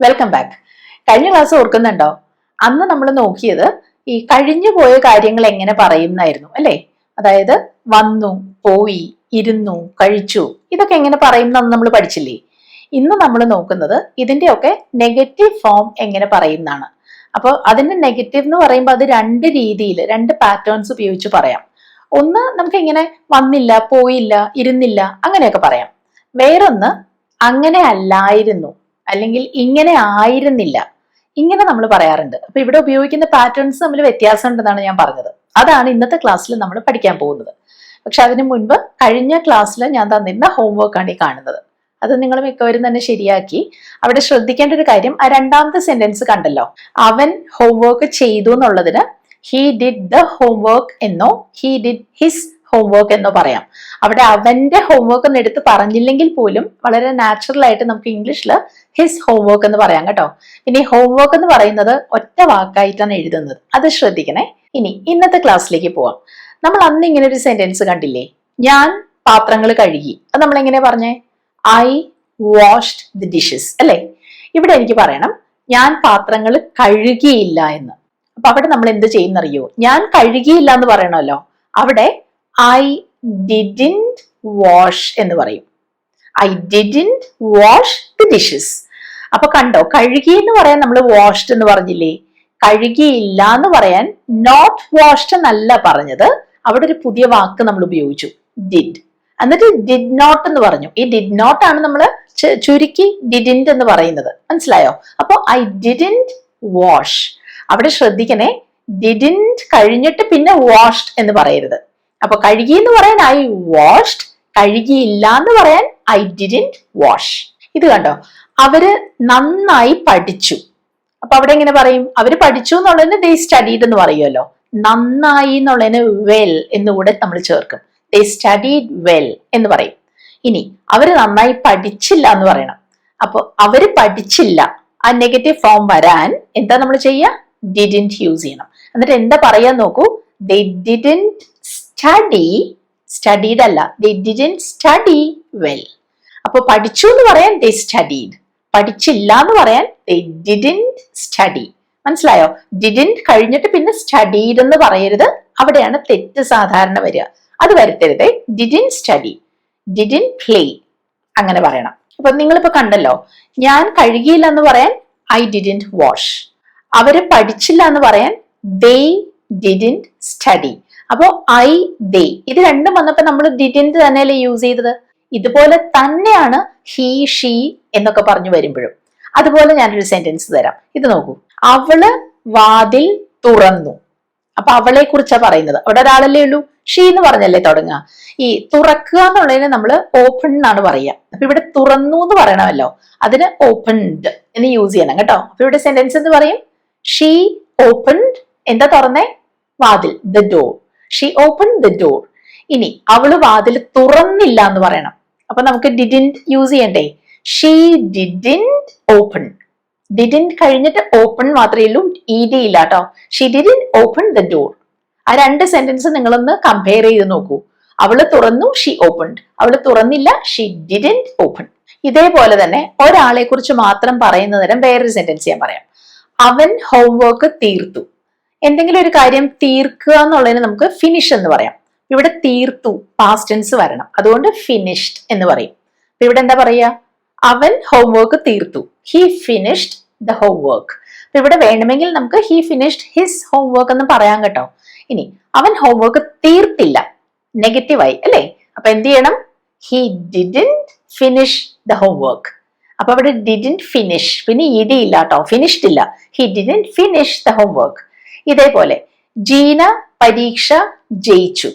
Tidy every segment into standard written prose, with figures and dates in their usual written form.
Welcome back. കഴിഞ്ഞ class ഓർക്കുന്നുണ്ടോ? അന്ന് നമ്മൾ നോക്കിയത് ഈ കഴിഞ്ഞു പോയ കാര്യങ്ങൾ എങ്ങനെ പറയുന്നായിരുന്നു അല്ലെ? അതായത് വന്നു, പോയി, ഇരുന്നു, കഴിച്ചു, ഇതൊക്കെ എങ്ങനെ പറയുന്ന നമ്മൾ പഠിച്ചില്ലേ? ഇന്ന് നമ്മൾ നോക്കുന്നത് ഇതിന്റെയൊക്കെ നെഗറ്റീവ് ഫോം എങ്ങനെ പറയുന്നതാണ്. അപ്പോൾ അതിന്റെ നെഗറ്റീവ് എന്ന് പറയുമ്പോൾ അത് രണ്ട് രീതിയിൽ, രണ്ട് പാറ്റേൺസ് ഉപയോഗിച്ച് പറയാം. ഒന്ന് നമുക്ക് ഇങ്ങനെ വന്നില്ല, പോയില്ല, ഇരുന്നില്ല അങ്ങനെയൊക്കെ പറയാം. വേറൊന്ന് അങ്ങനെ അല്ലായിരുന്നു, അല്ലെങ്കിൽ ഇങ്ങനെ ആയിരുന്നില്ല, ഇങ്ങനെ നമ്മൾ പറയാറുണ്ട്. അപ്പൊ ഇവിടെ ഉപയോഗിക്കുന്ന പാറ്റേൺസ് തമ്മിൽ വ്യത്യാസം ഉണ്ടെന്നാണ് ഞാൻ പറഞ്ഞത്. അതാണ് ഇന്നത്തെ ക്ലാസ്സിൽ നമ്മൾ പഠിക്കാൻ പോകുന്നത്. പക്ഷെ അതിനു മുൻപ് കഴിഞ്ഞ ക്ലാസ്സിൽ ഞാൻ തന്നിരുന്ന ഹോംവർക്കാണ് ഈ കാണുന്നത്. അത് നിങ്ങൾ മിക്കവരും തന്നെ ശരിയാക്കി. അവിടെ ശ്രദ്ധിക്കേണ്ട ഒരു കാര്യം, ആ രണ്ടാമത്തെ സെന്റൻസ് കണ്ടല്ലോ, അവൻ ഹോംവർക്ക് ചെയ്തു എന്നുള്ളതിന് ഹി ഡിഡ് ദ ഹോംവർക്ക് എന്നോ ഹി ഡിഡ് ഹിസ് ഹോംവർക്ക് എന്നോ പറയാം. അവിടെ അവന്റെ ഹോംവർക്ക് എന്ന് എടുത്ത് പറഞ്ഞില്ലെങ്കിൽ പോലും വളരെ നാച്ചുറൽ ആയിട്ട് നമുക്ക് ഇംഗ്ലീഷിൽ ഹിസ് ഹോംവർക്ക് എന്ന് പറയാം കേട്ടോ. ഇനി ഹോംവർക്ക് എന്ന് പറയുന്നത് ഒറ്റ വാക്കായിട്ടാണ് എഴുതുന്നത്, അത് ശ്രദ്ധിക്കണേ. ഇനി ഇന്നത്തെ ക്ലാസ്സിലേക്ക് പോവാം. നമ്മൾ അന്ന് ഇങ്ങനെ ഒരു സെന്റൻസ് കണ്ടില്ലേ, ഞാൻ പാത്രങ്ങൾ കഴുകി. അത് നമ്മൾ എങ്ങനെ പറഞ്ഞേ? ഐ വാഷ്ഡ് ദി ഡിഷസ് അല്ലെ? ഇവിടെ എനിക്ക് പറയണം ഞാൻ പാത്രങ്ങൾ കഴുകിയില്ല എന്ന്. അപ്പൊ അവിടെ നമ്മൾ എന്ത് ചെയ്യുന്നറിയോ? ഞാൻ കഴുകിയില്ല എന്ന് പറയണമല്ലോ, അവിടെ ഐ ഡിഡിന്റ് വാഷ് എന്ന് പറയും. I didn't wash the dishes. അപ്പൊ കണ്ടോ, കഴുകി എന്ന് പറയാൻ നമ്മൾ വാഷ്ഡ് എന്ന് പറഞ്ഞില്ലേ? കഴുകിയില്ല എന്ന് പറയാൻ നോട്ട് വാഷ്ഡ് എന്നല്ല പറഞ്ഞത്, അവിടെ ഒരു പുതിയ വാക്ക് നമ്മൾ ഉപയോഗിച്ചു, ഡിഡ്. എന്നിട്ട് ഡിഡ് നോട്ട് എന്ന് പറഞ്ഞു. ഈ ഡിഡ് നോട്ട് ആണ് നമ്മൾ ചുരുക്കി ഡിഡിന്റ് എന്ന് പറയുന്നത്, മനസ്സിലായോ? അപ്പൊ ഐ ഡിഡിന്റ് വാഷ്. അവിടെ ശ്രദ്ധിക്കണേ, ഡിഡിന്റ് കഴിഞ്ഞിട്ട് പിന്നെ വാഷ്ഡ് എന്ന് പറയരുത്. അപ്പൊ കഴുകി എന്ന് പറയാൻ ഐ വാഷ്ഡ്, കഴുകിയില്ല എന്ന് പറയാൻ ഐ ഡിഡിന്റ് വാഷ്. ഇത് കണ്ടോ, അവര് നന്നായി പഠിച്ചു. അപ്പൊ അവിടെ എങ്ങനെ പറയും? അവര് പഠിച്ചു എന്നുള്ളതിന് ദേ സ്റ്റഡീഡ് എന്ന് പറയുമല്ലോ. നന്നായി എന്നുള്ളതിന് വെൽ എന്നുകൂടെ നമ്മൾ ചേർക്കും. ദേ സ്റ്റഡീഡ് വെൽ എന്ന് പറയും. ഇനി അവര് നന്നായി പഠിച്ചില്ല എന്ന് പറയണം. അപ്പൊ അവര് പഠിച്ചില്ല, ആ നെഗറ്റീവ് ഫോം വരാൻ എന്താ നമ്മൾ ചെയ്യുക? ഡിഡിന്റ് യൂസ് ചെയ്യണം. എന്നിട്ട് എന്താ പറയാൻ നോക്കൂ, ദേ ഡിഡിന്റ് സ്റ്റഡി, സ്റ്റഡീഡ് അല്ല, ദേ ഡിഡിന്റ് സ്റ്റഡി വെൽ. അപ്പൊ പഠിച്ചു എന്ന് പറയാൻ ദേ സ്റ്റഡീഡ്, പഠിച്ചില്ല എന്ന് പറയാൻ ദേ ഡിഡിന്റ് സ്റ്റഡി. മനസ്സിലായോ? ഡിഡിന്റ് കഴിഞ്ഞിട്ട് പിന്നെ സ്റ്റഡീഡ് എന്ന് പറയരുത്, അവിടെയാണ് തെറ്റ് സാധാരണ വരിക. അത് വരുത്തരുതേ. ഡിഡിന്റ് സ്റ്റഡി, ഡിഡിന്റ് പ്ലേ, അങ്ങനെ പറയണം. അപ്പൊ നിങ്ങളിപ്പോ കണ്ടല്ലോ, ഞാൻ കഴുകിയില്ല എന്ന് പറയാൻ ഐ ഡിഡിന്റ് വാഷ്, അവര് പഠിച്ചില്ല എന്ന് പറയാൻ ദേ ഡിഡിന്റ് സ്റ്റഡി. അപ്പോ ഐ ദേ ഇത് രണ്ടും വന്നപ്പോ നമ്മൾ ഡിഡിന്റ് തന്നെയല്ലേ യൂസ് ചെയ്തത്. ഇതുപോലെ തന്നെയാണ് ഹി ഷീ എന്നൊക്കെ പറഞ്ഞു വരുമ്പോഴും. അതുപോലെ ഞാനൊരു സെന്റൻസ് തരാം, ഇത് നോക്കൂ. അവള് വാതിൽ തുറന്നു. അപ്പൊ അവളെ കുറിച്ചാ പറയുന്നത്. അവിടെ ഒരാളല്ലേ ഉള്ളൂ, ഷീ എന്ന് പറഞ്ഞല്ലേ തുടങ്ങുക. ഈ തുറക്കുക എന്നുള്ളതിന് നമ്മൾ ഓപ്പൺ എന്നാണ് പറയുക. അപ്പൊ ഇവിടെ തുറന്നു എന്ന് പറയണമല്ലോ, അതിന് ഓപ്പൺഡ് എന്ന് യൂസ് ചെയ്യണം കേട്ടോ. അപ്പൊ ഇവിടെ സെന്റൻസ് എന്ന് പറയും, ഷീ ഓപ്പൺഡ്, എന്താ തുറന്നേ? വാതിൽ, the door. She opened the door. ഇനി അവള് വാതിൽ തുറന്നില്ല എന്ന് പറയണം. അപ്പൊ നമുക്ക് ഡിഡിന്റ് യൂസ് ചെയ്യണ്ടേ? She didn't open. ഡിഡിന്റ് കഴിഞ്ഞിട്ട് ഓപ്പൺ മാത്രമേ ഉള്ളൂ, ഇ ഡി ഇല്ല കേട്ടോ. She didn't open the door. ആ രണ്ട് സെന്റൻസ് നിങ്ങളൊന്ന് കമ്പയർ ചെയ്ത് നോക്കൂ. അവള് തുറന്നു, ഷീ ഓപ്പൺഡ്. അവള് തുറന്നില്ല, ഷീ ഡിഡിന്റ് ഓപ്പൺ. ഇതേപോലെ തന്നെ ഒരാളെ കുറിച്ച് മാത്രം പറയുന്ന തരം വേറൊരു സെന്റൻസ് ഞാൻ പറയാം. അവൻ ഹോംവർക്ക് തീർത്തു. എന്തെങ്കിലും ഒരു കാര്യം തീർക്കുക എന്നുള്ളതിന് നമുക്ക് ഫിനിഷ് എന്ന് പറയാം. ഇവിടെ തീർത്തു പാസ്റ്റ് ടെൻസ് വരണം, അതുകൊണ്ട് ഫിനിഷ്ഡ് എന്ന് പറയും. അപ്പൊ ഇവിടെ എന്താ പറയാ? അവൻ ഹോംവർക്ക് തീർത്തു, ഹി ഫിനിഷ്ഡ് ദ ഹോംവർക്ക്. അപ്പൊ ഇവിടെ വേണമെങ്കിൽ നമുക്ക് ഹി ഫിനിഷ്ഡ് ഹിസ് ഹോംവർക്ക് എന്ന് പറയാം കേട്ടോ. ഇനി അവൻ ഹോംവർക്ക് തീർത്തില്ല, നെഗറ്റീവായി അല്ലേ? അപ്പൊ എന്ത് ചെയ്യണം? He didn't finish the homework. അപ്പൊ അവിടെ ഡിഡിന്റ് ഫിനിഷ്, പിന്നെ ഇ ഡി ഇല്ല കേട്ടോ, ഫിനിഷ്ഡ് ഇല്ല. He didn't finish the homework. ഇതേപോലെ ജീന പരീക്ഷ ജയിച്ചു.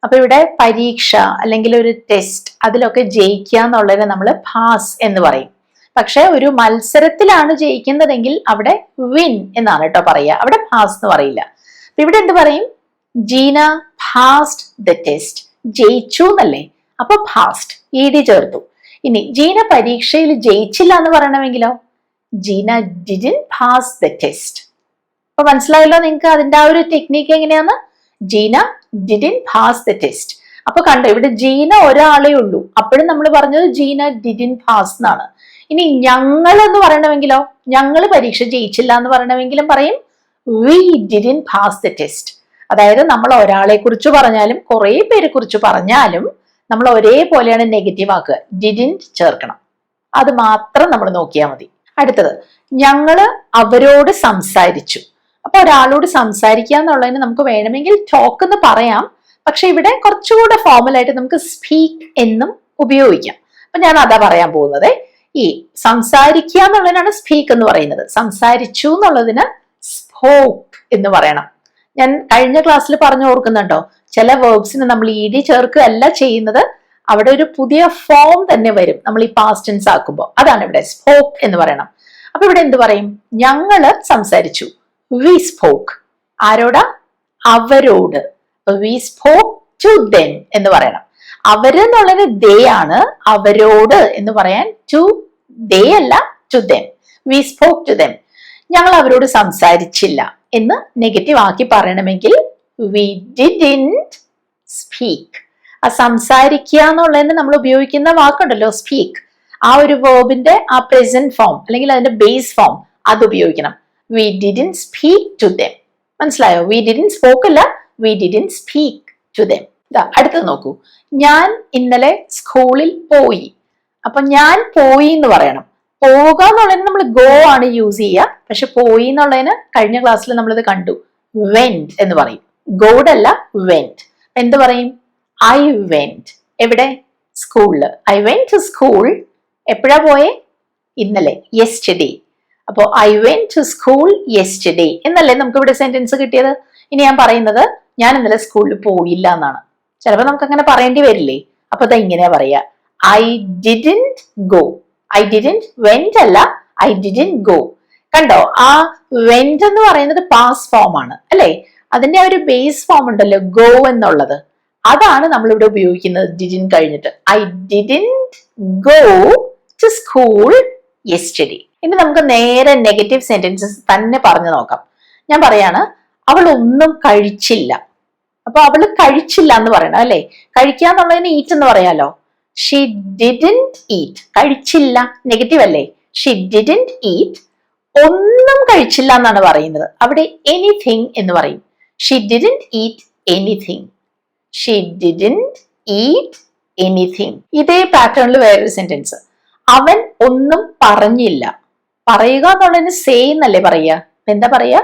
അപ്പൊ ഇവിടെ പരീക്ഷ അല്ലെങ്കിൽ ഒരു ടെസ്റ്റ്, അതിലൊക്കെ ജയിക്കുക എന്നുള്ളതിനെ നമ്മൾ പാസ് എന്ന് പറയും. പക്ഷെ ഒരു മത്സരത്തിലാണ് ജയിക്കുന്നതെങ്കിൽ അവിടെ വിൻ എന്നാണ് കേട്ടോ പറയുക, അവിടെ പാസ് എന്ന് പറയില്ല. അപ്പൊ ഇവിടെ എന്ത് പറയും? ജീന പാസ്ഡ് ദ ടെസ്റ്റ്, ജയിച്ചു എന്നല്ലേ, അപ്പൊ പാസ്ഡ്, ഇ ഡി ചേർത്തു. ഇനി ജീന പരീക്ഷയിൽ ജയിച്ചില്ല എന്ന് പറയണമെങ്കിലോ? Jeena didn't pass the test. അപ്പൊ മനസ്സിലായല്ലോ നിങ്ങൾക്ക് അതിന്റെ ആ ഒരു ടെക്നിക്ക് എങ്ങനെയാന്ന്? Jeena didn't pass the test. അപ്പൊ കണ്ടോ, ഇവിടെ ജീന ഒരാളേ ഉള്ളൂ, അപ്പോഴും നമ്മൾ പറഞ്ഞത് ജീന ഡിഡിന്റ് പാസ് എന്നാണ്. ഇനി ഞങ്ങൾ എന്ന് പറയണമെങ്കിലോ, ഞങ്ങൾ പരീക്ഷ ജയിച്ചില്ല എന്ന് പറയണമെങ്കിലും പറയും we didn't pass the test. അതായത് നമ്മൾ ഒരാളെ കുറിച്ച് പറഞ്ഞാലും കുറെ പേരെ കുറിച്ച് പറഞ്ഞാലും നമ്മൾ ഒരേപോലെയാണ് നെഗറ്റീവ് ആക്കുക. ഡിഡിന്റ് ചേർക്കണം. അത് മാത്രം നമ്മൾ നോക്കിയാൽ മതി. അടുത്തത്, ഞങ്ങള് അവരോട് സംസാരിച്ചു. അപ്പൊ ഒരാളോട് സംസാരിക്കുക എന്നുള്ളതിന് നമുക്ക് വേണമെങ്കിൽ ടോക്ക് എന്ന് പറയാം. പക്ഷെ ഇവിടെ കുറച്ചുകൂടെ ഫോർമൽ ആയിട്ട് നമുക്ക് സ്പീക്ക് എന്നും ഉപയോഗിക്കാം. അപ്പൊ ഞാൻ അതാ പറയാൻ പോകുന്നത്. ഈ സംസാരിക്കുക എന്നുള്ളതിനാണ് സ്പീക്ക് എന്ന് പറയുന്നത്. സംസാരിച്ചു എന്നുള്ളതിന് സ്പോക്ക് എന്ന് പറയണം. ഞാൻ കഴിഞ്ഞ ക്ലാസ്സിൽ പറഞ്ഞു ഓർക്കുന്നുണ്ടോ, ചില വേർബ്സിന് നമ്മൾ ഇഡി ചേർക്കുകയല്ല ചെയ്യുന്നത്, അവിടെ ഒരു പുതിയ ഫോം തന്നെ വരും നമ്മൾ ഈ പാസ്റ്റ് ടെൻസ് ആക്കുമ്പോൾ. അതാണ് ഇവിടെ സ്പോക്ക് എന്ന് പറയണം. അപ്പൊ ഇവിടെ എന്ത് പറയും? ഞങ്ങള് സംസാരിച്ചു. V spoke. ആരോടാ? അവരോട്. വി സ്പോക്ക് ടു ദെം എന്ന് പറയണം. അവര് എന്നുള്ളത് ദേ ആണ്. അവരോട് എന്ന് പറയാൻ ടു ദേ അല്ല, to them. We spoke to them. ഞങ്ങൾ അവരോട് സംസാരിച്ചില്ല എന്ന് നെഗറ്റീവ് ആക്കി പറയണമെങ്കിൽ വി ഡിഡ്ന്റ് സ്പീക്ക്. ആ സംസാരിക്കുക എന്നുള്ളതിന് നമ്മൾ ഉപയോഗിക്കുന്ന വാക്കുണ്ടല്ലോ സ്പീക്ക്, ആ ഒരു വേർബിന്റെ ആ പ്രസന്റ് ഫോം അല്ലെങ്കിൽ അതിന്റെ ബേസ് ഫോം അത് ഉപയോഗിക്കണം. We didn't speak to them. മനസ്സിലായോ? വി ഡിഡ്ന്റ് സ്പോക്ക് അല്ല, we didn't speak to them. അടുത്തത് നോക്കൂ. ഞാൻ ഇന്നലെ സ്കൂളിൽ പോയി. അപ്പൊ ഞാൻ പോയി എന്ന് പറയണം. പോവുക എന്നുള്ളതിന് നമ്മൾ ഗോ ആണ് യൂസ് ചെയ്യുക. പക്ഷെ പോയി എന്നുള്ളതിന് കഴിഞ്ഞ ക്ലാസ്സിൽ നമ്മളിത് കണ്ടു, വെന്റ് എന്ന് പറയും. ഗോഡ് അല്ല, വെന്റ്. എന്ത് പറയും? I went. എവിടെ? സ്കൂളില്. I went to school. എപ്പോഴാ പോയേ? ഇന്നലെ, യെസ്റ്റർഡേ. അപ്പോ I went to school yesterday എന്നല്ലേ നമുക്ക് ഇവിടെ സെന്റൻസ് കിട്ടിയത്. ഇനി ഞാൻ പറയുന്നത് ഞാൻ ഇന്നലെ സ്കൂളിൽ പോയില്ല എന്നാണ്. ചിലപ്പോൾ നമുക്ക് അങ്ങനെ പറയേണ്ടി വരില്ലേ? അപ്പൊ അത് ഇങ്ങനെയാ പറയാ, I didn't go. I didn't went അല്ല, ഐ ഡിഡ്ന്റ് ഗോ. കണ്ടോ? ആ വെന്റ് എന്ന് പറയുന്നത് പാസ് ഫോം ആണ് അല്ലെ? അതിന്റെ ആ ഒരു ബേസ് ഫോം ഉണ്ടല്ലോ ഗോ എന്നുള്ളത്, അതാണ് നമ്മൾ ഇവിടെ ഉപയോഗിക്കുന്നത് ഡിഡിന്റ് കഴിഞ്ഞിട്ട്. I didn't go to school yesterday. ഇനി നമുക്ക് നേരെ നെഗറ്റീവ് സെന്റൻസസ് തന്നെ പറഞ്ഞു നോക്കാം. ഞാൻ പറയാണ്, അവൾ ഒന്നും കഴിച്ചില്ല. അപ്പൊ അവള് കഴിച്ചില്ല എന്ന് പറയണം അല്ലെ? കഴിക്കുക എന്നുള്ളതിന് ഈറ്റ് എന്ന് പറയാലോ. She didn't eat. കഴിച്ചില്ല നെഗറ്റീവ് അല്ലേ? She didn't eat. ഒന്നും കഴിച്ചില്ല എന്നാണ് പറയുന്നത്. അവിടെ എനിത്തിങ് എന്ന് പറയും. She didn't eat anything. She didn't eat anything. ഇതേ പാറ്റേണിൽ വേറൊരു സെന്റൻസ്, അവൻ ഒന്നും പറഞ്ഞില്ല. പറയുക എന്നുള്ളതിന് സേ എന്നല്ലേ പറയുക? എന്താ പറയാ?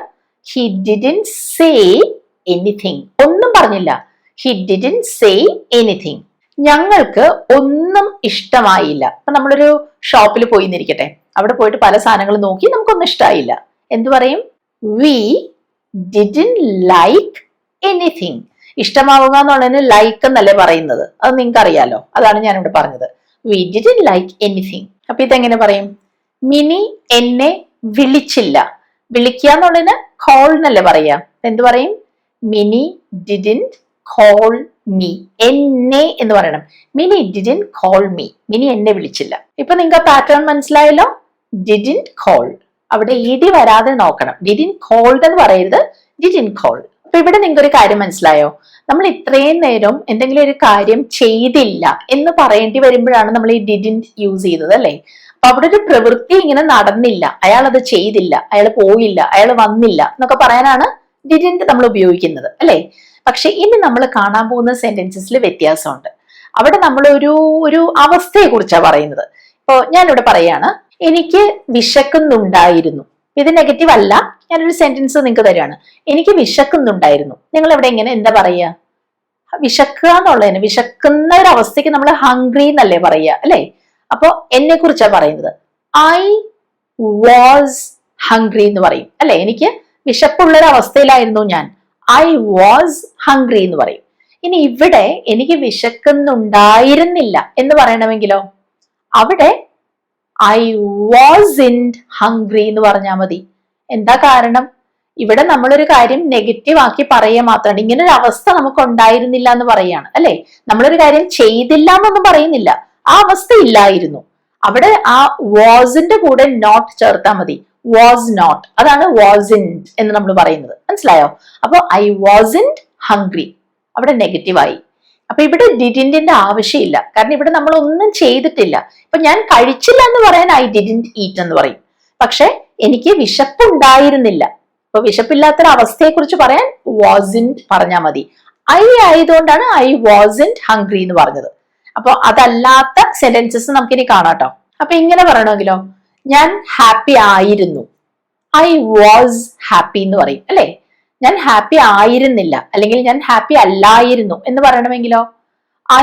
He didn't say anything. ഒന്നും പറഞ്ഞില്ല. He didn't say anything. ഞങ്ങൾക്ക് ഒന്നും ഇഷ്ടമായില്ല. അപ്പൊ നമ്മളൊരു ഷോപ്പിൽ പോയി എന്നിരിക്കട്ടെ, അവിടെ പോയിട്ട് പല സാധനങ്ങൾ നോക്കി നമുക്കൊന്നും ഇഷ്ടമായില്ല. എന്തു പറയും? We didn't like anything. ഇഷ്ടമാവുക എന്നുള്ളതിന് ലൈക്ക് എന്നല്ലേ പറയുന്നത്? അത് നിങ്ങൾക്ക് അറിയാലോ. അതാണ് ഞാനിവിടെ പറഞ്ഞത്. We didn't like anything. അപ്പൊ ഇതെങ്ങനെ പറയും? മിനി എന്നെ വിളിച്ചില്ല. വിളിക്കുക എന്നുള്ളതിന് കോൾ എന്നല്ലേ പറയാ? എന്ത് പറയും? Mini didn't call me. എന്നെ എന്ന് പറയണം. Mini didn't call me. Mini എന്നെ വിളിച്ചില്ല. ഇപ്പൊ നിങ്ങൾക്ക് പാറ്റേൺ മനസ്സിലായല്ലോ. Didn't call. അവിടെ ഇടി വരാതെ നോക്കണം. ഡിഡ്ന്റ് കോൾഡ് എന്ന് പറയരുത്, ഡിഡ്ന്റ് കോൾ. അപ്പൊ ഇവിടെ നിങ്ങൾക്ക് ഒരു കാര്യം മനസ്സിലായോ? നമ്മൾ ഇത്രയും നേരം എന്തെങ്കിലും ഒരു കാര്യം ചെയ്തില്ല എന്ന് പറയേണ്ടി വരുമ്പോഴാണ് നമ്മൾ ഈ ഡിഡ്ന്റ് യൂസ് ചെയ്തത് അല്ലെ? അപ്പൊ അവിടെ ഒരു പ്രവൃത്തി ഇങ്ങനെ നടന്നില്ല, അയാൾ അത് ചെയ്തില്ല, അയാൾ പോയില്ല, അയാൾ വന്നില്ല എന്നൊക്കെ പറയാനാണ് ഡിഡ്ന്റ് നമ്മൾ ഉപയോഗിക്കുന്നത് അല്ലെ? പക്ഷെ ഇനി നമ്മൾ കാണാൻ പോകുന്ന സെന്റൻസസിൽ വ്യത്യാസമുണ്ട്. അവിടെ നമ്മൾ ഒരു അവസ്ഥയെ കുറിച്ചാണ് പറയുന്നത്. ഇപ്പോ ഞാനിവിടെ പറയാണ്, എനിക്ക് വിശക്കുന്നുണ്ടായിരുന്നു. ഇത് നെഗറ്റീവ് അല്ല. ഞാനൊരു സെന്റൻസ് നിങ്ങൾക്ക് തരികയാണ്, എനിക്ക് വിശക്കുന്നുണ്ടായിരുന്നു. നിങ്ങൾ എവിടെ എങ്ങനെ എന്താ പറയുക? വിശക്കുക എന്നുള്ളതിന്, വിശക്കുന്ന ഒരു അവസ്ഥയ്ക്ക് നമ്മൾ ഹംഗ്രി എന്നല്ലേ പറയുക അല്ലെ? അപ്പൊ എന്നെ കുറിച്ചാ പറയുന്നത്. ഐ വാസ് ഹംഗ്രി എന്ന് പറയും അല്ലെ? എനിക്ക് വിശപ്പുള്ളൊരു അവസ്ഥയിലായിരുന്നു ഞാൻ. ഐ വാസ് ഹംഗ്രി എന്ന് പറയും. ഇനി ഇവിടെ എനിക്ക് വിശക്കുന്നുണ്ടായിരുന്നില്ല എന്ന് പറയണമെങ്കിലോ, അവിടെ ഐ വാസിന്റ് ഹംഗ്രി എന്ന് പറഞ്ഞാൽ മതി. എന്താ കാരണം? ഇവിടെ നമ്മളൊരു കാര്യം നെഗറ്റീവ് ആക്കി പറയുക മാത്രമാണ്. ഇങ്ങനെ ഒരു അവസ്ഥ നമുക്ക് ഉണ്ടായിരുന്നില്ല എന്ന് പറയാണ് അല്ലെ? നമ്മളൊരു കാര്യം ചെയ്തില്ല എന്നൊന്നും പറയുന്നില്ല, ആ അവസ്ഥ ഇല്ലായിരുന്നു. അവിടെ ആ വാസിന്റെ കൂടെ നോട്ട് ചേർത്താൽ മതി. വാസ് നോട്ട്, അതാണ് വാസിന്റ് എന്ന് നമ്മൾ പറയുന്നത്. മനസ്സിലായോ? അപ്പൊ ഐ വാസിന്റ് ഹംഗ്രി അവിടെ നെഗറ്റീവ് ആയി. അപ്പൊ ഇവിടെ ഡിഡിന്റിന്റെ ആവശ്യമില്ല, കാരണം ഇവിടെ നമ്മൾ ഒന്നും ചെയ്തിട്ടില്ല. ഇപ്പൊ ഞാൻ കഴിച്ചില്ല എന്ന് പറയാൻ ഐ ഡിഡിന്റ് ഈറ്റ് എന്ന് പറയും. പക്ഷെ എനിക്ക് വിശപ്പുണ്ടായിരുന്നില്ല. അപ്പൊ വിശപ്പില്ലാത്തൊരു അവസ്ഥയെ കുറിച്ച് പറയാൻ വാസിന്റ് പറഞ്ഞാൽ മതി. ഐ ആയതുകൊണ്ടാണ് ഐ വാസിന്റ് ഹംഗ്രി എന്ന് പറഞ്ഞത്. അപ്പൊ അതല്ലാത്ത സെന്റൻസസ് നമുക്കിനി കാണാട്ടോ. അപ്പൊ ഇങ്ങനെ പറയണമെങ്കിലോ, ഞാൻ ഹാപ്പി ആയിരുന്നു, ഐ വാസ് ഹാപ്പി എന്ന് പറയും അല്ലെ. ഞാൻ ഹാപ്പി ആയിരുന്നില്ല അല്ലെങ്കിൽ ഞാൻ ഹാപ്പി അല്ലായിരുന്നു എന്ന് പറയണമെങ്കിലോ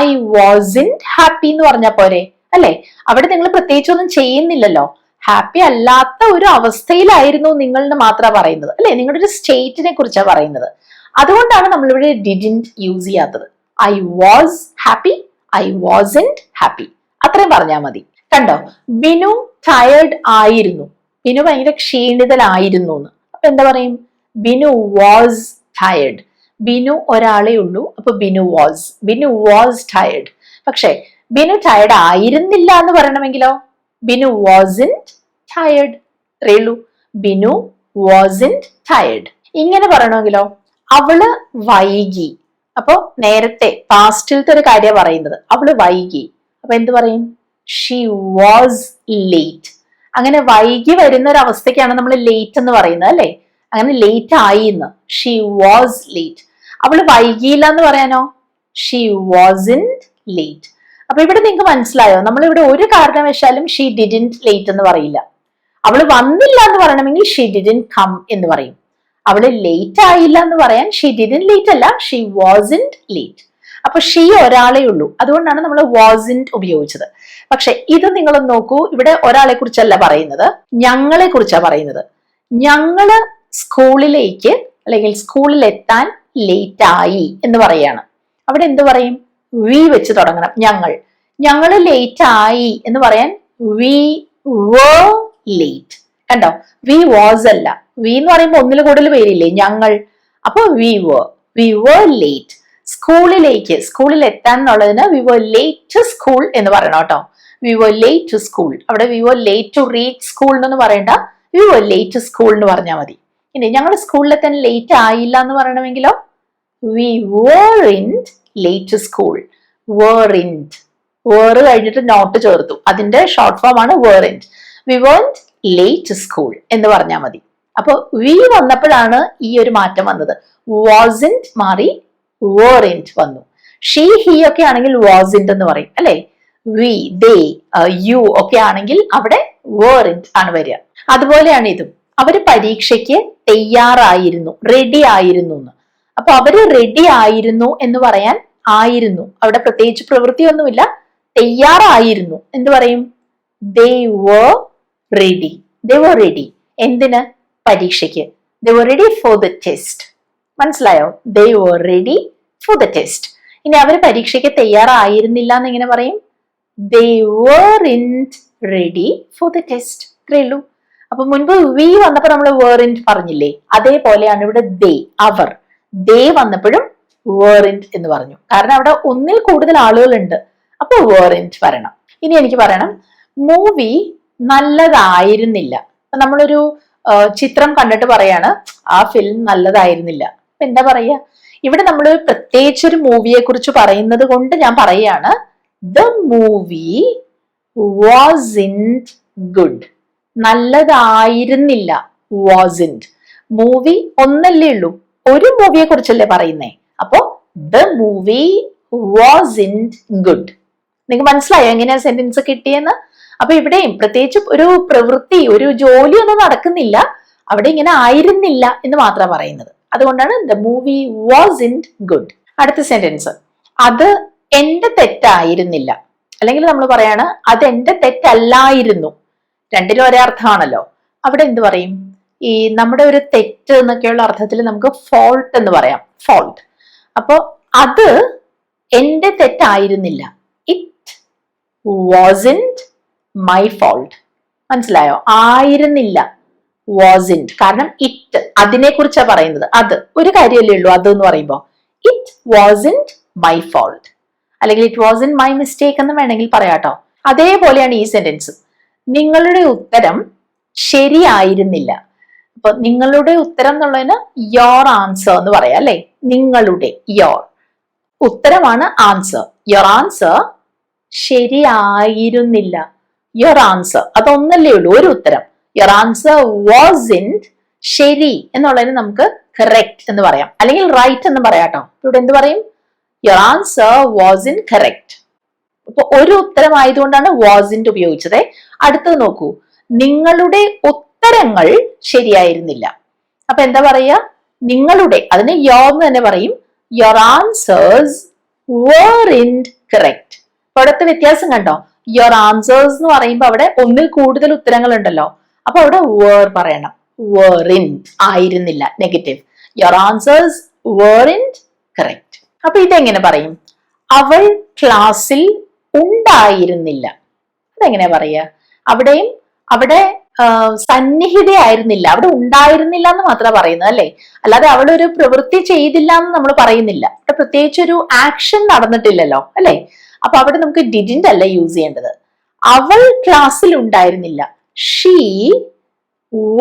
ഐ വാസിന്റ് ഹാപ്പി എന്ന് പറഞ്ഞാൽ പോരെ അല്ലെ. അവിടെ നിങ്ങൾ പ്രത്യേകിച്ചൊന്നും ചെയ്യുന്നില്ലല്ലോ, ഹാപ്പി അല്ലാത്ത ഒരു അവസ്ഥയിലായിരുന്നു നിങ്ങൾ എന്ന് മാത്രമാണ് പറയുന്നത് അല്ലെ. നിങ്ങളുടെ ഒരു സ്റ്റേറ്റിനെ കുറിച്ചാണ് പറയുന്നത്. അതുകൊണ്ടാണ് നമ്മളിവിടെ ഡിഡിന്റ് യൂസ് ചെയ്യാത്തത്. I was happy, I wasn't happy, അത്രയും പറഞ്ഞാൽ മതി. കണ്ടോ, ബിനു ടയേർഡ് ആയിരുന്നു, ബിനു ഭയങ്കര ക്ഷീണിതനായിരുന്നു എന്ന്. അപ്പൊ എന്താ പറയും? Binu was tired. ബിനു ഒരാളേ ഉള്ളൂ, അപ്പൊ ബിനു വാസ് ടയേർഡ്. പക്ഷെ ബിനു ടയേർഡ് ആയിരുന്നില്ല എന്ന് പറയണമെങ്കിലോ ബിനു വാസിന്റ് ടയേർഡ്. അത്രേ ഉള്ളൂ, ബിനു വാസിന്റ് ടയേർഡ്. ഇങ്ങനെ പറയണമെങ്കിലോ അവള് വൈകി. അപ്പൊ നേരത്തെ പാസ്റ്റിലത്തെ ഒരു കാര്യം പറയുന്നത്, അവള് വൈകി. അപ്പൊ എന്ത് പറയും? She was late. അങ്ങനെ വൈകി വരുന്ന ഒരു അവസ്ഥയ്ക്കാണ് നമ്മൾ ലേറ്റ് എന്ന് പറയുന്നത് അല്ലെ. അങ്ങനെ ലേറ്റ് ആയി എന്ന്, ഷീ വാസ് ലേറ്റ്. അവള് വൈകിയില്ല എന്ന് പറയാനോ ഷീ വാസിന്റ് ലേറ്റ്. അപ്പൊ ഇവിടെ നിങ്ങൾക്ക് മനസ്സിലായോ, നമ്മളിവിടെ ഒരു കാരണവശാലും ഷീ ഡിഡിന്റ് ലേറ്റ് എന്ന് പറയില്ല. അവള് വന്നില്ല എന്ന് പറയണമെങ്കിൽ ഷീ ഡിഡിന്റ് കം എന്ന് പറയും. അവള് ലേറ്റ് ആയില്ല എന്ന് പറയാൻ ഷീ ഡിഡിന്റ് ലേറ്റ് അല്ല, ഷീ വാസിന്റ് ലേറ്റ്. അപ്പൊ ഷീ ഒരാളേ ഉള്ളൂ, അതുകൊണ്ടാണ് നമ്മൾ വാസിന്റ് ഉപയോഗിച്ചത്. പക്ഷെ ഇത് നിങ്ങൾ നോക്കൂ, ഇവിടെ ഒരാളെ കുറിച്ചല്ല പറയുന്നത്, ഞങ്ങളെ കുറിച്ചാണ് പറയുന്നത്. ഞങ്ങള് സ്കൂളിലേക്ക് അല്ലെങ്കിൽ സ്കൂളിൽ എത്താൻ ലേറ്റ് ആയി എന്ന് പറയാണ്. അവിടെ എന്ത് പറയും? വി വെച്ച് തുടങ്ങണം. ഞങ്ങള് ലേറ്റ് ആയി എന്ന് പറയാൻ വി were late. കണ്ടോ, വി വാസ് അല്ല, വി എന്ന് പറയുമ്പോൾ ഒന്നിൽ കൂടുതൽ പേരില്ലേ, ഞങ്ങൾ. അപ്പൊ വി were late. സ്കൂളിൽ എത്താൻ എന്നുള്ളതിന് we were late to school എന്ന് പറയണം കേട്ടോ. We were late to school. അവിടെ we were late to reach school എന്ന് പറയണ്ട, we were late to school എന്ന് പറഞ്ഞാൽ മതി. ഇനി ഞങ്ങൾ സ്കൂളിലെത്താൻ ലേറ്റ് ആയില്ല എന്ന് പറയണമെങ്കിലോ V weren't late to school. weren't കഴിഞ്ഞിട്ട് നോട്ട് ചേർത്തു, അതിന്റെ ഷോർട്ട് ഫോം ആണ് weren't. V weren't late to school എന്ന് പറഞ്ഞാൽ മതി. അപ്പൊ വി വന്നപ്പോഴാണ് ഈ ഒരു മാറ്റം വന്നത്. wasn't മാറി weren't വന്നു. ഷീ ഹി ഒക്കെ ആണെങ്കിൽ wasn't എന്ന് പറയും അല്ലെ. വി ദേ യു ഒക്കെ ആണെങ്കിൽ അവിടെ weren't ആണ് വരിക. അതുപോലെയാണ് ഇതും. അവര് പരീക്ഷയ്ക്ക് തയ്യാറായിരുന്നു, റെഡി ആയിരുന്നു എന്ന്. അപ്പൊ അവര് റെഡി ആയിരുന്നു എന്ന് പറയാൻ ആയിരുന്നു, അവിടെ പ്രത്യേകിച്ച് പ്രവൃത്തിയൊന്നുമില്ല, തയ്യാറായിരുന്നു. എന്ത് പറയും? they were ready. എന്തിന്? പരീക്ഷയ്ക്ക്. they were ready for the test. മനസ്സിലായോ? they were ready for the test. ഇനി അവര് പരീക്ഷയ്ക്ക് തയ്യാറായിരുന്നില്ല എന്ന് എങ്ങനെ പറയും? they weren't ready for the test. ഇത്രയേ ഉള്ളൂ. അപ്പൊ മുൻപ് വി വന്നപ്പോ നമ്മൾ weren't പറഞ്ഞില്ലേ, അതേപോലെയാണ് ഇവിടെ അവർ വന്നപ്പോഴും weren't എന്ന് പറഞ്ഞു. കാരണം അവിടെ ഒന്നിൽ കൂടുതൽ ആളുകളുണ്ട്, അപ്പൊ weren't വരണം. ഇനി എനിക്ക് പറയണം, മൂവി നല്ലതായിരുന്നില്ല. നമ്മളൊരു ചിത്രം കണ്ടിട്ട് പറയാണ് ആ ഫിലിം നല്ലതായിരുന്നില്ല. അപ്പൊ എന്താ പറയാ? ഇവിടെ നമ്മൾ പ്രത്യേകിച്ച് ഒരു മൂവിയെ കുറിച്ച് പറയുന്നത് കൊണ്ട് ഞാൻ പറയാണ്, the movie wasn't good. നല്ലതായിരുന്നില്ല, wasn't. Movie ഒന്നല്ലേ ഉള്ളൂ, ഒരു മൂവിയെ കുറിച്ചല്ലേ പറയുന്നേ. അപ്പോ ദ മൂവി wasn't good. നിങ്ങൾക്ക് മനസ്സിലായോ എങ്ങനെയാ സെന്റൻസ് കിട്ടിയെന്ന്? അപ്പൊ ഇവിടെയും പ്രത്യേകിച്ച് ഒരു പ്രവൃത്തി, ഒരു ജോലി ഒന്നും നടക്കുന്നില്ല, അവിടെ ഇങ്ങനെ ആയിരുന്നില്ല എന്ന് മാത്രം പറയുന്നത്. അതുകൊണ്ടാണ് ദ മൂവി wasn't good. അടുത്ത സെന്റൻസ്, അത് എന്റെ തെറ്റായിരുന്നില്ല. അല്ലെങ്കിൽ നമ്മൾ പറയാണ് അത് എന്റെ തെറ്റല്ലായിരുന്നു. രണ്ടിലും ഒരേ അർത്ഥമാണല്ലോ. അവിടെ എന്ത് പറയും? ഈ നമ്മുടെ ഒരു തെറ്റ് എന്നൊക്കെയുള്ള അർത്ഥത്തിൽ നമുക്ക് ഫോൾട്ട് എന്ന് പറയാം, ഫോൾട്ട്. അപ്പോ അത് എന്റെ തെറ്റായിരുന്നില്ല, ഇറ്റ് wasn't my fault. മനസ്സിലായോ? ആയിരുന്നില്ല, wasn't. കാരണം ഇറ്റ് അതിനെ കുറിച്ചാണ് പറയുന്നത്. അത് ഒരു കാര്യമല്ലേ ഉള്ളൂ അത് എന്ന് പറയുമ്പോ. ഇറ്റ് wasn't my fault അല്ലെങ്കിൽ ഇറ്റ് wasn't my mistake എന്ന് വേണമെങ്കിൽ പറയാട്ടോ. അതേപോലെയാണ് ഈ സെന്റൻസ്. നിങ്ങളുടെ ഉത്തരം ശരിയായിരുന്നില്ല. അപ്പൊ നിങ്ങളുടെ ഉത്തരം എന്നുള്ളതിന് യോർ ആൻസർ എന്ന് പറയാം അല്ലെ. നിങ്ങളുടെ, യോർ. ഉത്തരമാണ് ആൻസർ. യുവർ ആൻസർ ശരിയായിരുന്നില്ല. യുവർ ആൻസർ അതൊന്നല്ലേ ഉള്ളൂ, ഒരു ഉത്തരം. യുവർ ആൻസർ വാസിന്റ് ശരി എന്നുള്ളതിന് നമുക്ക് കറക്റ്റ് എന്ന് പറയാം, അല്ലെങ്കിൽ റൈറ്റ് എന്ന് പറയാട്ടോ. ഇവിടെ എന്ത് പറയും? Your answer was in correct. അപ്പൊ ഒരു ഉത്തരം ആയതുകൊണ്ടാണ് വാസിന്റ് ഉപയോഗിച്ചത്. അടുത്തത് നോക്കൂ, നിങ്ങളുടെ ഉത്തരങ്ങൾ ശരിയായിരുന്നില്ല. അപ്പൊ എന്താ പറയാ? നിങ്ങളുടെ, അതിന് യോർ എന്ന് തന്നെ പറയും. Your answers weren't correct. അവിടുത്തെ വ്യത്യാസം കണ്ടോ? യുവർ ആൻസേഴ്സ് എന്ന് പറയുമ്പോൾ അവിടെ ഒന്നിൽ കൂടുതൽ ഉത്തരങ്ങൾ ഉണ്ടല്ലോ, അപ്പൊ അവിടെ were പറയണം. weren't ആയിരുന്നില്ല, negative. Your answers weren't correct. അപ്പൊ ഇതെങ്ങനെ പറയും? അവൾ ക്ലാസ്സിൽ ഉണ്ടായിരുന്നില്ല. അതെങ്ങനെ പറയാ? അവിടെയും അവിടെ സന്നിഹിതയായിരുന്നില്ല, അവിടെ ഉണ്ടായിരുന്നില്ല എന്ന് മാത്രമാണ് പറയുന്നത് അല്ലെ, അല്ലാതെ അവൾ ഒരു പ്രവൃത്തി ചെയ്തില്ല എന്ന് നമ്മൾ പറയുന്നില്ല. അവിടെ പ്രത്യേകിച്ച് ഒരു ആക്ഷൻ നടന്നിട്ടില്ലല്ലോ അല്ലെ. അപ്പൊ അവിടെ നമുക്ക് ഡിഡിന്റ് അല്ല യൂസ് ചെയ്യേണ്ടത്. അവൾ ക്ലാസ്സിൽ ഉണ്ടായിരുന്നില്ല. She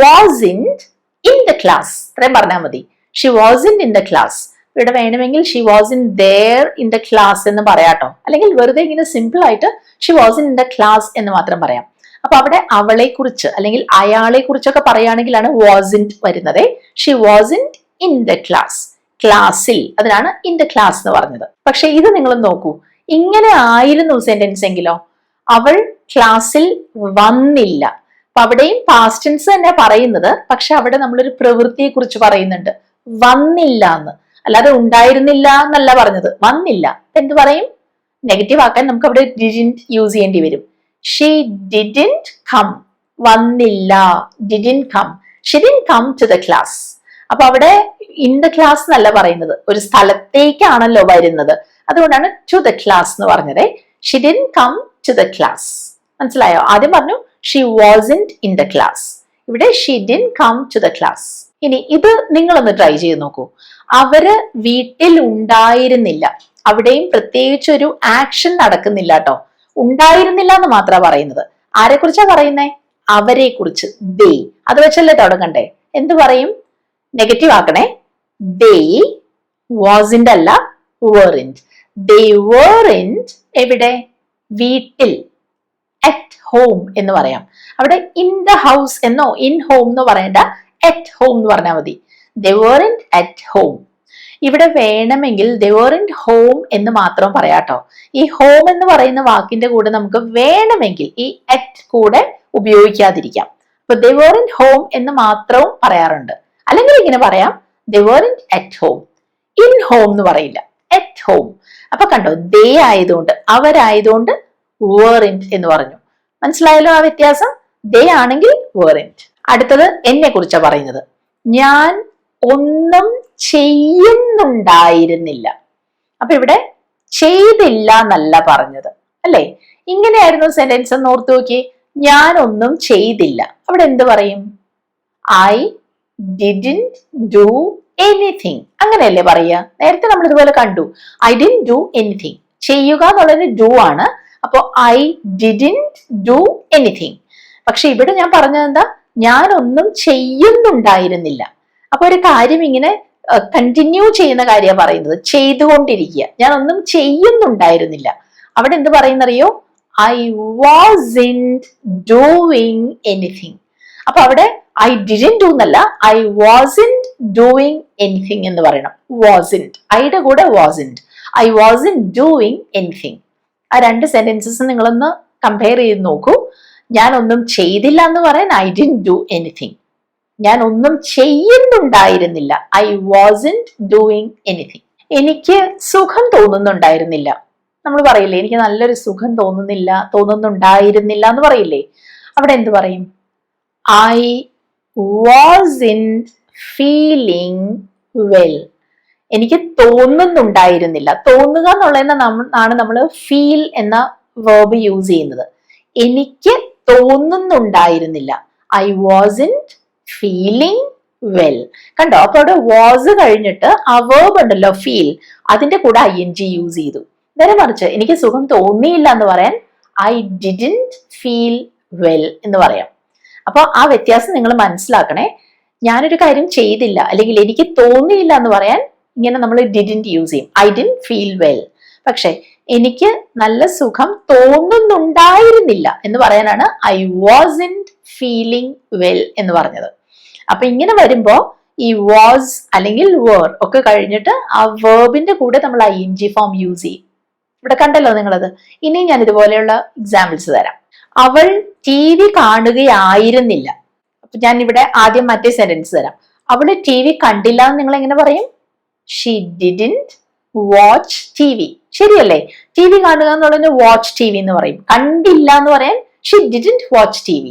wasn't in the class, ഇത്രയും പറഞ്ഞാൽ മതി. She wasn't in the class. ഇവിടെ വേണമെങ്കിൽ she wasn't there in the class എന്ന് പറയാട്ടോ, അല്ലെങ്കിൽ വെറുതെ ഇങ്ങനെ സിമ്പിൾ ആയിട്ട് she wasn't in the class എന്ന് മാത്രം പറയാം. അപ്പൊ അവിടെ അവളെ കുറിച്ച് അല്ലെങ്കിൽ അയാളെ കുറിച്ചൊക്കെ പറയുകയാണെങ്കിലാണ് വാസിന്റ് വരുന്നത്. She wasn't in the class, ക്ലാസ്സിൽ, അതിനാണ് ഇൻ ദ ക്ലാസ് എന്ന് പറഞ്ഞത്. പക്ഷെ ഇത് നിങ്ങൾ നോക്കൂ, ഇങ്ങനെ ആയിരുന്നു സെന്റൻസ് എങ്കിലോ? അവൾ ക്ലാസ്സിൽ വന്നില്ല. അപ്പൊ അവിടെയും പാസ്റ്റ് ടെൻസ് തന്നെ പറയുന്നത്, പക്ഷെ അവിടെ നമ്മളൊരു പ്രവൃത്തിയെ കുറിച്ച് പറയുന്നുണ്ട്, വന്നില്ല എന്ന്. അല്ലാതെ ഉണ്ടായിരുന്നില്ല എന്നല്ല പറഞ്ഞത്, വന്നില്ല. എന്ത് പറയും? നെഗറ്റീവ് ആക്കാൻ നമുക്ക് അവിടെ ഡിഡിന്റ് യൂസ് ചെയ്യേണ്ടി വരും. ഷീ ഡിഡിന്റ് കം, വന്നില്ല. Didn't come, she didn't come to the class. അപ്പൊ അവിടെ ഇൻ ദ ക്ലാസ് എന്നല്ല പറയുന്നത്, ഒരു സ്ഥലത്തേക്കാണല്ലോ വരുന്നത്, അതുകൊണ്ടാണ് ടു ദ ക്ലാസ് എന്ന് പറഞ്ഞത്. She didn't come to the class. മനസ്സിലായോ? ആദ്യം പറഞ്ഞു she wasn't in the class, ഇവിടെ she didn't come to the class. ഇനി ഇത് നിങ്ങളൊന്ന് ട്രൈ ചെയ്ത് നോക്കൂ. അവര് വീട്ടിൽ ഉണ്ടായിരുന്നില്ല. അവിടെയും പ്രത്യേകിച്ച് ഒരു ആക്ഷൻ നടക്കുന്നില്ല കേട്ടോ, ഉണ്ടായിരുന്നില്ല എന്ന് മാത്രമാണ് പറയുന്നത്. ആരെ കുറിച്ചാ പറയുന്നേ? അവരെ കുറിച്ച്. ദേ, അത് വെച്ചല്ലേ തുടങ്ങണ്ടേ? എന്ത് പറയും? നെഗറ്റീവ് ആക്കണേ. ദേ വാസിന്റ് അല്ല, weren't. They weren't എവിടെ? വീട്ടിൽ. അറ്റ് ഹോം എന്ന് പറയാം. അവിടെ ഇൻ ദ ഹൗസ് എന്നോ ഇൻ ഹോം എന്ന് പറയേണ്ട, അറ്റ് ഹോം എന്ന് പറഞ്ഞാൽ മതി. They weren't at home. ഇവിടെ വേണമെങ്കിൽ they weren't home എന്ന് മാത്രം പറയാട്ടോ. ഈ ഹോം എന്ന് പറയുന്ന വാക്കിന്റെ കൂടെ നമുക്ക് വേണമെങ്കിൽ ഈ at കൂടെ ഉപയോഗിക്കാതിരിക്കാം. അപ്പൊ they weren't home എന്ന് മാത്രവും പറയാറുണ്ട്. അല്ലെങ്കിൽ ഇങ്ങനെ പറയാം, they weren't at home. in home എന്ന് പറയില്ല, at home. അപ്പൊ കണ്ടോ, they ആയതുകൊണ്ട്, അവരായതുകൊണ്ട് weren't എന്ന് പറഞ്ഞു. മനസ്സിലായല്ലോ ആ വ്യത്യാസം? they ആണെങ്കിൽ weren't. അടുത്തത് എന്നെ കുറിച്ചാണ് പറയുന്നത്. ഞാൻ ഒന്നും ചെയ്യുന്നുണ്ടായിരുന്നില്ല. അപ്പൊ ഇവിടെ ചെയ്തില്ല എന്നല്ല പറഞ്ഞത് അല്ലെ. ഇങ്ങനെയായിരുന്നു സെന്റൻസ് എന്ന് ഓർത്തു നോക്കി. ഞാൻ ഒന്നും ചെയ്തില്ല, അവിടെ എന്ത് പറയും? ഐ ഡിഡ്ന്റ് ഡു എനിത്തിങ്, അങ്ങനെയല്ലേ പറയുക? നേരത്തെ നമ്മൾ ഇതുപോലെ കണ്ടു, ഐ ഡിഡ്ന്റ് ഡു എനിത്തിങ്. ചെയ്യുക എന്നുള്ളത് ഡു ആണ്. അപ്പൊ ഐ ഡിഡ്ന്റ് ഡു എനിത്തിങ്. പക്ഷെ ഇവിടെ ഞാൻ പറഞ്ഞത് എന്താ? ഞാൻ ഒന്നും ചെയ്യുന്നുണ്ടായിരുന്നില്ല. അപ്പൊ ഒരു കാര്യം ഇങ്ങനെ കണ്ടിന്യൂ ചെയ്യുന്ന കാര്യമാണ് പറയുന്നത്, ചെയ്തുകൊണ്ടിരിക്കുക. ഞാൻ ഒന്നും ചെയ്യുന്നുണ്ടായിരുന്നില്ല. അവിടെ എന്ത് പറയുന്നറിയോ? I wasn't doing anything. അപ്പൊ അവിടെ ഐ ഡിഡ്ന്റ് ഡു എന്നല്ല, ഐ വാസിന്റ് ഡൂയിങ് എനിത്തിങ് എന്ന് പറയണം. വാസിന്റ്, ഐയുടെ കൂടെ wasn't. I wasn't doing anything. ആ രണ്ട് സെന്റൻസസ് നിങ്ങളൊന്ന് കമ്പയർ ചെയ്ത് നോക്കൂ. ഞാൻ ഒന്നും ചെയ്തില്ല എന്ന് പറയാൻ ഐ ഡിഡ്ന്റ് ഡു എനിത്തിങ്. ഞാൻ ഒന്നും ചെയ്യുന്നുണ്ടായിരുന്നില്ല, ഐ വാസിന്റ് ഡൂയിങ് എനിത്തിങ്. എനിക്ക് സുഖം തോന്നുന്നുണ്ടായിരുന്നില്ല. നമ്മൾ പറയില്ലേ, എനിക്ക് നല്ലൊരു സുഖം തോന്നുന്നുണ്ടായിരുന്നില്ല എന്ന് പറയില്ലേ? അവിടെ എന്ത് പറയും? I wasn't feeling well. എനിക്ക് തോന്നുന്നുണ്ടായിരുന്നില്ല. തോന്നുക എന്നുള്ളതാണ് നമ്മൾ ഫീൽ എന്ന വേർബ് യൂസ് ചെയ്യുന്നത്. എനിക്ക് തോന്നുന്നുണ്ടായിരുന്നില്ല, ഐ വാസിന്റ് ഫീലിംഗ് വെൽ. കണ്ടോ? അപ്പൊ അവിടെ വാസ് കഴിഞ്ഞിട്ട് ആ വേർബ് ഉണ്ടല്ലോ ഫീൽ, അതിന്റെ കൂടെ ING യൂസ് ചെയ്തു. നേരെ മറിച്ച് എനിക്ക് സുഖം തോന്നിയില്ല എന്ന് പറയാൻ ഐ ഡിഡ്ന്റ് ഫീൽ വെൽ എന്ന് പറയാം. അപ്പൊ ആ വ്യത്യാസം നിങ്ങൾ മനസ്സിലാക്കണേ. ഞാനൊരു കാര്യം ചെയ്തില്ല അല്ലെങ്കിൽ എനിക്ക് തോന്നിയില്ല എന്ന് പറയാൻ ഇങ്ങനെ നമ്മൾ ഡിഡിന്റ് യൂസ് ചെയ്യും. I didn't feel well. പക്ഷെ എനിക്ക് നല്ല സുഖം തോന്നുന്നുണ്ടായിരുന്നില്ല എന്ന് പറയാനാണ് ഐ വാസിന്റ് ഫീലിംഗ് വെൽ എന്ന് പറഞ്ഞത്. അപ്പൊ ഇങ്ങനെ വരുമ്പോ ഈ വാസ് അല്ലെങ്കിൽ വേർ ഒക്കെ കഴിഞ്ഞിട്ട് ആ വേർബിന്റെ കൂടെ നമ്മൾ ING ഫോം യൂസ് ചെയ്യും. ഇവിടെ കണ്ടല്ലോ നിങ്ങളത്. ഇനി ഞാൻ ഇതുപോലെയുള്ള എക്സാമ്പിൾസ് തരാം. അവൾ TV കാണുകയായിരുന്നില്ല. അപ്പൊ ഞാൻ ഇവിടെ ആദ്യം മറ്റേ സെന്റൻസ് തരാം. അവള് TV കണ്ടില്ല എന്ന് നിങ്ങൾ എങ്ങനെ പറയും? She didn't watch TV. ശരിയല്ലേ? TV കാണുക എന്നുള്ളത് വാച്ച് TV എന്ന് പറയും. കണ്ടില്ല എന്ന് പറയാൻ ഷീ ഡിഡ്ന്റ് വാച്ച് TV.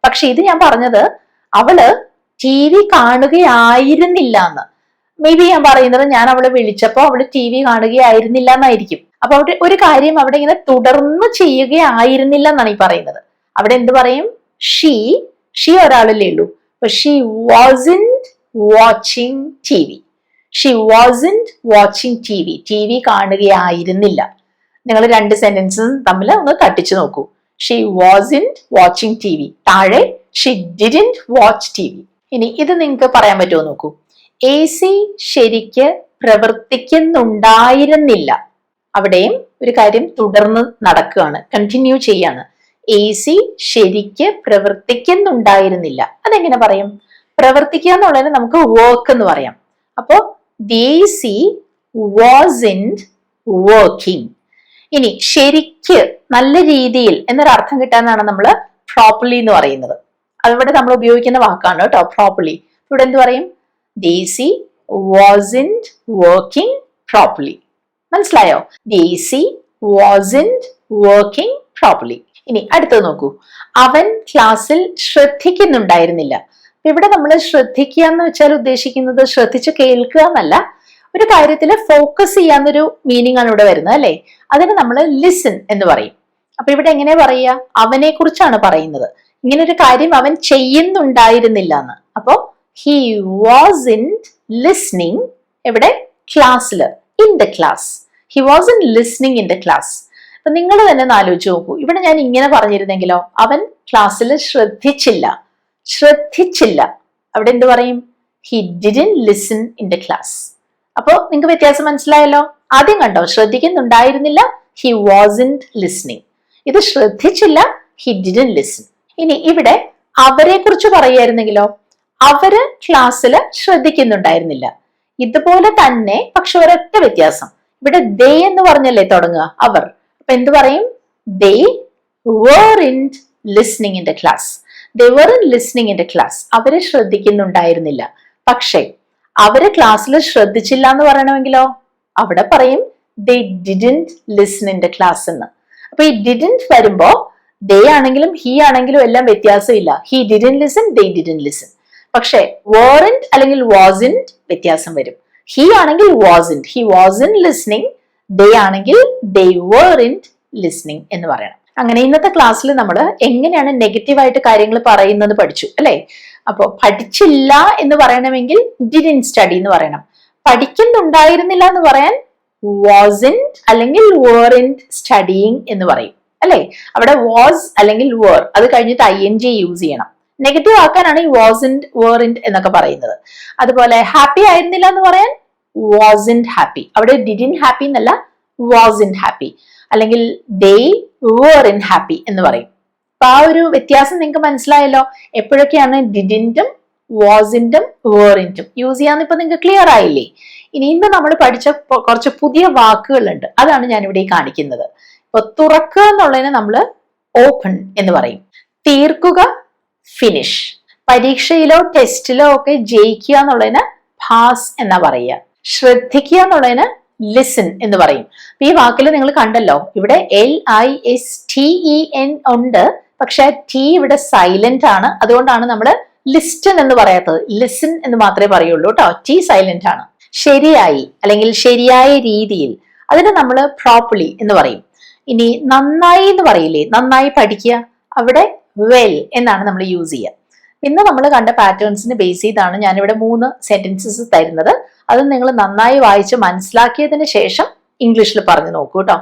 പക്ഷെ ഇത് ഞാൻ പറഞ്ഞത് അവള് TV കാണുകയായിരുന്നില്ല എന്ന്. മേ ബി ഞാൻ പറയുന്നത് ഞാൻ അവളെ വിളിച്ചപ്പോ അവള് TV കാണുകയായിരുന്നില്ല എന്നായിരിക്കും. അപ്പൊ അവിടെ ഒരു കാര്യം അവിടെ ഇങ്ങനെ തുടർന്ന് ചെയ്യുകയായിരുന്നില്ല എന്നാണ് ഈ പറയുന്നത്. അവിടെ എന്ത് പറയും? ഷീ ഒരാളല്ലേ ഉള്ളൂ. അപ്പൊ she wasn't watching TV. She wasn't watching TV. TV കാണുകയായിരുന്നില്ല. നിങ്ങൾ രണ്ട് സെന്റൻസും തമ്മിൽ ഒന്ന് തട്ടിച്ചു നോക്കൂ. She wasn't watching TV. താഴെ ഷീ ഡിഡ്ന്റ് വാച്ച് TV. ഇനി ഇത് നിങ്ങൾക്ക് പറയാൻ പറ്റുമോ നോക്കൂ. AC ശരിക്ക് പ്രവർത്തിക്കുന്നുണ്ടായിരുന്നില്ല. അവിടെയും ഒരു കാര്യം തുടർന്ന് നടക്കുകയാണ്, കണ്ടിന്യൂ ചെയ്യാണ്. AC ശരിക്ക് പ്രവർത്തിക്കുന്നുണ്ടായിരുന്നില്ല. അതെങ്ങനെ പറയും? പ്രവർത്തിക്കുക എന്നുള്ളതിന് നമുക്ക് വർക്ക് എന്ന് പറയാം. അപ്പോ the AC wasn't working. ഇനി ശരിക്ക് നല്ല രീതിയിൽ എന്നൊരർത്ഥം കിട്ടാനാണ് നമ്മൾ പ്രോപ്പർലി എന്ന് പറയുന്നത്. അതിവിടെ നമ്മൾ ഉപയോഗിക്കുന്ന വാക്കാണ് കേട്ടോ, പ്രോപ്പർലി. ഇവിടെ എന്ത് പറയും? the AC wasn't working properly. മനസ്സിലായോ? the AC wasn't working properly. ഇനി അടുത്തത് നോക്കൂ. അവൻ ക്ലാസ്സിൽ ശ്രദ്ധിക്കുന്നുണ്ടായിരുന്നില്ല. ഇവിടെ നമ്മൾ ശ്രദ്ധിക്കുക എന്ന് വെച്ചാൽ ഉദ്ദേശിക്കുന്നത് ശ്രദ്ധിച്ച് കേൾക്കുക എന്നല്ല, ഒരു കാര്യത്തിൽ ഫോക്കസ് ചെയ്യാന്നൊരു മീനിങ് ആണ് ഇവിടെ വരുന്നത് അല്ലെ. അതിന് നമ്മൾ ലിസൺ എന്ന് പറയും. അപ്പൊ ഇവിടെ എങ്ങനെ പറയുക? അവനെ കുറിച്ചാണ് പറയുന്നത്. ഇങ്ങനെ ഒരു കാര്യം അവൻ ചെയ്യുന്നുണ്ടായിരുന്നില്ല എന്ന്. അപ്പോ ഹി വാസിന്റ് ലിസ്ണിംഗ്. എവിടെ? ക്ലാസ്സിൽ, in the class. He wasn't listening in the class. അപ്പൊ നിങ്ങൾ തന്നെ ഒന്ന് ആലോചിച്ച് നോക്കൂ. ഇവിടെ ഞാൻ ഇങ്ങനെ പറഞ്ഞിരുന്നെങ്കിലോ, അവൻ ക്ലാസ്സിൽ ശ്രദ്ധിച്ചില്ല. അവിടെ എന്ത് പറയും? He didn't listen in the class. അപ്പോ നിങ്ങൾക്ക് വ്യത്യാസം മനസ്സിലായല്ലോ. ആദ്യം കണ്ടോ, ശ്രദ്ധിക്കുന്നുണ്ടായിരുന്നില്ല, ഹി വാസിന്റ് ലിസ്ണിംഗ്. ഇത് ശ്രദ്ധിച്ചില്ല, ഹി ഡിഡ്ന്റ് ലിസൺ. ഇനി ഇവിടെ അവരെ കുറിച്ച് പറയുമായിരുന്നെങ്കിലോ, അവര് ക്ലാസ്സിൽ ശ്രദ്ധിക്കുന്നുണ്ടായിരുന്നില്ല. ഇതുപോലെ തന്നെ, പക്ഷെ ഒരൊറ്റ വ്യത്യാസം. ഇവിടെ ദേ എന്ന് പറഞ്ഞല്ലേ തുടങ്ങുക, അവർ. അപ്പൊ എന്ത് പറയും? ദേ weren't listening in the class. They weren't listening in the class. അവര് ശ്രദ്ധിക്കുന്നുണ്ടായിരുന്നില്ല. പക്ഷെ അവര് ക്ലാസ്സിൽ ശ്രദ്ധിച്ചില്ല എന്ന് പറയണമെങ്കിലോ, അവിടെ പറയും they didn't listen in the class എന്ന്. അപ്പൊ ഈ didn't വരുമ്പോ they ആണെങ്കിലും he ആണെങ്കിലും എല്ലാം വ്യത്യാസമില്ല. he didn't listen, they didn't listen. പക്ഷെ weren't അല്ലെങ്കിൽ wasn't വ്യത്യാസം വരും. he ആണെങ്കിൽ he wasn't listening. they ആണെങ്കിൽ they weren't listening എന്ന് പറയണം. അങ്ങനെ ഇന്നത്തെ ക്ലാസ്സിൽ നമ്മൾ എങ്ങനെയാണ് നെഗറ്റീവായിട്ട് കാര്യങ്ങൾ പറയുന്നത് പഠിച്ചു അല്ലെ. അപ്പൊ പഠിച്ചില്ല എന്ന് പറയണമെങ്കിൽ didn't study എന്ന് പറയണം. പഠിക്കുന്നുണ്ടായിരുന്നില്ല എന്ന് പറയാൻ wasn't അല്ലെങ്കിൽ weren't studying എന്ന് പറയും അല്ലെ. അവിടെ was അല്ലെങ്കിൽ were, അത് കഴിഞ്ഞിട്ട് ING യൂസ് ചെയ്യണം. നെഗറ്റീവ് ആക്കാനാണ് ഈ wasn't weren't എന്നൊക്കെ പറയുന്നത്. അതുപോലെ ഹാപ്പി ആയിരുന്നില്ല എന്ന് പറയാൻ wasn't happy. അവിടെ didn't happy എന്നല്ല, wasn't happy. അല്ലെങ്കിൽ they weren't happy എന്ന് പറയും. അപ്പൊ ആ ഒരു വ്യത്യാസം നിങ്ങൾക്ക് മനസ്സിലായല്ലോ. എപ്പോഴൊക്കെയാണ് ഡിഡിന്റും വാസിന്റും weren'റ്റും യൂസ് ചെയ്യാന്ന് ഇപ്പൊ നിങ്ങൾക്ക് ക്ലിയർ ആയില്ലേ. ഇനി ഇന്ന് നമ്മൾ പഠിച്ച കുറച്ച് പുതിയ വാക്കുകളുണ്ട്, അതാണ് ഞാൻ ഇവിടെ കാണിക്കുന്നത്. ഇപ്പൊ തുറക്കുക എന്നുള്ളതിന് നമ്മൾ ഓപ്പൺ എന്ന് പറയും. തീർക്കുക ഫിനിഷ്. പരീക്ഷയിലോ ടെസ്റ്റിലോ ഒക്കെ ജയിക്കുക എന്നുള്ളതിന് പാസ് എന്നാ പറയുക. ശ്രദ്ധിക്കുക എന്നുള്ളതിന് ലിസൺ എന്ന് പറയും. ഈ വാക്കിൽ നിങ്ങൾ കണ്ടല്ലോ, ഇവിടെ LISTEN ഉണ്ട്, പക്ഷെ T ഇവിടെ സൈലന്റ് ആണ്. അതുകൊണ്ടാണ് നമ്മൾ ലിസ്റ്റൻ എന്ന് പറയാത്തത്. ലിസൺ എന്ന് മാത്രമേ പറയുള്ളൂ കേട്ടോ. T സൈലന്റ് ആണ്. ശരിയായി അല്ലെങ്കിൽ ശരിയായ രീതിയിൽ, അതിന് നമ്മൾ പ്രോപ്പർലി എന്ന് പറയും. ഇനി നന്നായി എന്ന് പറയില്ലേ, നന്നായി പഠിക്കുക, അവിടെ വെൽ എന്നാണ് നമ്മൾ യൂസ് ചെയ്യുക. ഇന്ന് നമ്മൾ കണ്ട പാറ്റേൺസിന് ബേസ് ചെയ്താണ് ഞാനിവിടെ 3 സെന്റൻസസ് തരുന്നത്. അത് നിങ്ങൾ നന്നായി വായിച്ച് മനസ്സിലാക്കിയതിന് ശേഷം ഇംഗ്ലീഷിൽ പറഞ്ഞു നോക്കൂ കേട്ടോ.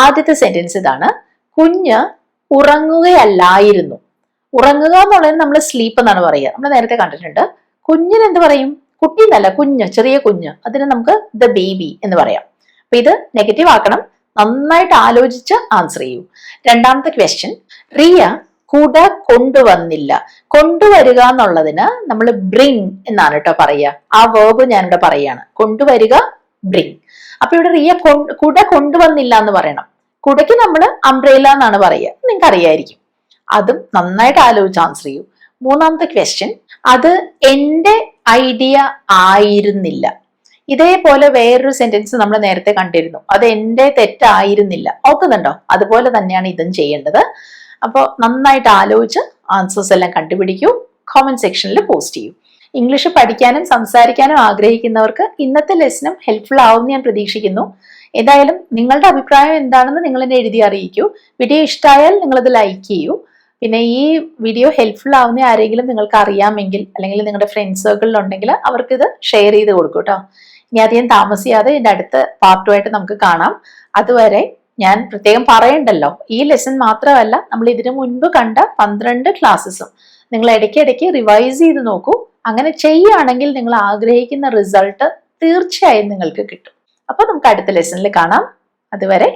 ആദ്യത്തെ സെന്റൻസ് ഇതാണ്. കുഞ്ഞ് ഉറങ്ങുകയല്ലായിരുന്നു. ഉറങ്ങുക എന്നുള്ളത് നമ്മൾ സ്ലീപ്പ് എന്നാണ് പറയുക. നമ്മൾ നേരത്തെ കണ്ടിട്ടുണ്ട്. കുഞ്ഞിന് എന്ത് പറയും? കുട്ടി എന്നല്ല, കുഞ്ഞ്, ചെറിയ കുഞ്ഞ്, അതിന് നമുക്ക് ദ ബേബി എന്ന് പറയാം. അപ്പൊ ഇത് നെഗറ്റീവ് ആക്കണം. നന്നായിട്ട് ആലോചിച്ച് ആൻസർ ചെയ്യൂ. രണ്ടാമത്തെ ക്വസ്റ്റ്യൻ, റിയ കുട കൊണ്ടുവന്നില്ല. കൊണ്ടുവരിക എന്നുള്ളതിന് നമ്മൾ ബ്രിങ് എന്നാണ് കേട്ടോ പറയുക. ആ വേർബ് ഞാനിവിടെ പറയാണ്, കൊണ്ടുവരിക, ബ്രിങ്. അപ്പൊ ഇവിടെ റിയ കുട കൊണ്ടുവന്നില്ല എന്ന് പറയണം. കുടയ്ക്ക് നമ്മൾ അംബ്രേല എന്നാണ് പറയുക, നിങ്ങൾക്ക് അറിയായിരിക്കും. അതും നന്നായിട്ട് ആലോചിച്ച് ആൻസർ ചെയ്യൂ. മൂന്നാമത്തെ ക്വസ്റ്റ്യൻ, അത് എന്റെ ഐഡിയ ആയിരുന്നില്ല. ഇതേപോലെ വേറൊരു സെന്റൻസ് നമ്മൾ നേരത്തെ കണ്ടിരുന്നു, അത് എന്റെ തെറ്റായിരുന്നില്ല. ഓർക്കുന്നുണ്ടോ? അതുപോലെ തന്നെയാണ് ഇതും ചെയ്യേണ്ടത്. അപ്പോൾ നന്നായിട്ട് ആലോചിച്ച് ആൻസേഴ്സ് എല്ലാം കണ്ടുപിടിക്കൂ, കോമന്റ് സെക്ഷനിൽ പോസ്റ്റ് ചെയ്യൂ. ഇംഗ്ലീഷ് പഠിക്കാനും സംസാരിക്കാനും ആഗ്രഹിക്കുന്നവർക്ക് ഇന്നത്തെ ലെസനും ഹെൽപ്ഫുൾ ആവുമെന്ന് ഞാൻ പ്രതീക്ഷിക്കുന്നു. ഏതായാലും നിങ്ങളുടെ അഭിപ്രായം എന്താണെന്ന് നിങ്ങൾ എന്നെ എഴുതി അറിയിക്കൂ. വീഡിയോ ഇഷ്ടമായാൽ നിങ്ങളത് ലൈക്ക് ചെയ്യൂ. പിന്നെ ഈ വീഡിയോ ഹെൽപ്ഫുൾ ആവുന്ന ആരെങ്കിലും നിങ്ങൾക്ക് അറിയാമെങ്കിൽ, അല്ലെങ്കിൽ നിങ്ങളുടെ ഫ്രണ്ട് സർക്കിളിൽ ഉണ്ടെങ്കിൽ അവർക്കിത് ഷെയർ ചെയ്ത് കൊടുക്കൂ കേട്ടോ. ഇനി അധികം താമസിയാതെ ഇതിന്റെ അടുത്ത പാർട്ടുമായിട്ട് നമുക്ക് കാണാം. അതുവരെ ഞാൻ പ്രത്യേകം പറയണ്ടല്ലോ, ഈ ലെസൺ മാത്രമല്ല, നമ്മൾ ഇതിനു മുൻപ് കണ്ട 12 ക്ലാസ്സസും നിങ്ങൾ ഇടയ്ക്കിടയ്ക്ക് റിവൈസ് ചെയ്ത് നോക്കൂ. അങ്ങനെ ചെയ്യുകയാണെങ്കിൽ നിങ്ങൾ ആഗ്രഹിക്കുന്ന റിസൾട്ട് തീർച്ചയായും നിങ്ങൾക്ക് കിട്ടും. അപ്പൊ നമുക്ക് അടുത്ത ലെസണിൽ കാണാം. അതുവരെ